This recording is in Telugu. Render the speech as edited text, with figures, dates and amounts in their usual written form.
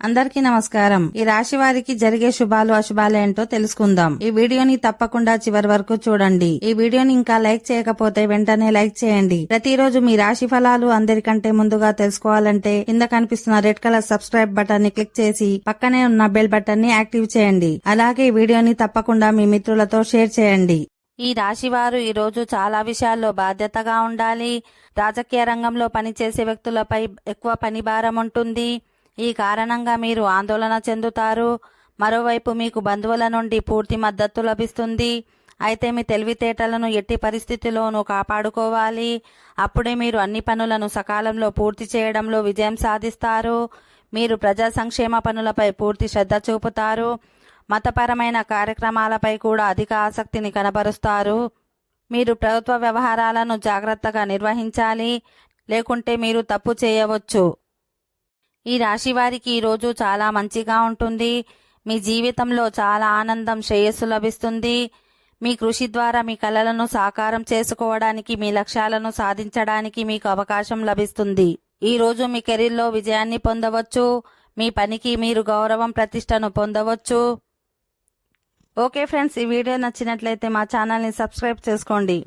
అందరికీ నమస్కారం. ఈ రాశి వారికి జరిగే శుభాలు అశుభాలు ఏంటో తెలుసుకుందాం. ఈ వీడియోని తప్పకుండా చివరి వరకు చూడండి. ఈ వీడియోని ఇంకా లైక్ చేయకపోతే వెంటనే లైక్ చేయండి. ప్రతిరోజు మీ రాశి ఫలాలు అందరికంటే ముందుగా తెలుసుకోవాలంటే కింద కనిపిస్తున్న రెడ్ కలర్ సబ్స్క్రైబ్ బటన్ ని క్లిక్ చేసి పక్కనే ఉన్న బెల్ బటన్ ని యాక్టివ్ చేయండి. అలాగే ఈ వీడియోని తప్పకుండా మీ మిత్రులతో షేర్ చేయండి. ఈ రాశివారు ఈ రోజు చాలా విషయాల్లో బాధ్యతగా ఉండాలి. రాజకీయ రంగంలో పనిచేసే వ్యక్తులపై ఎక్కువ పని భారం ఉంటుంది. ఈ కారణంగా మీరు ఆందోళన చెందుతారు. మరోవైపు మీకు బంధువుల నుండి పూర్తి మద్దతు లభిస్తుంది. అయితే మీ తెలివితేటలను ఎట్టి పరిస్థితిలోనూ కాపాడుకోవాలి. అప్పుడే మీరు అన్ని పనులను సకాలంలో పూర్తి చేయడంలో విజయం సాధిస్తారు. మీరు ప్రజా సంక్షేమ పనులపై పూర్తి శ్రద్ధ చూపుతారు. మతపరమైన కార్యక్రమాలపై కూడా అధిక ఆసక్తిని కనబరుస్తారు. మీరు ప్రభుత్వ వ్యవహారాలను జాగ్రత్తగా నిర్వహించాలి, లేకుంటే మీరు తప్పు చేయవచ్చు. ఈ రాశి వారికి ఈరోజు చాలా మంచిగా ఉంటుంది. మీ జీవితంలో చాలా ఆనందం, శ్రేయస్సు లభిస్తుంది. మీ కృషి ద్వారా మీ కలలను సాకారం చేసుకోవడానికి, మీ లక్ష్యాలను సాధించడానికి మీకు అవకాశం లభిస్తుంది. ఈ రోజు మీ కెరీర్లో విజయాన్ని పొందవచ్చు. మీ పనికి మీరు గౌరవం, ప్రతిష్టను పొందవచ్చు. ఓకే ఫ్రెండ్స్, ఈ వీడియో నచ్చినట్లయితే మా ఛానల్ని సబ్స్క్రైబ్ చేసుకోండి.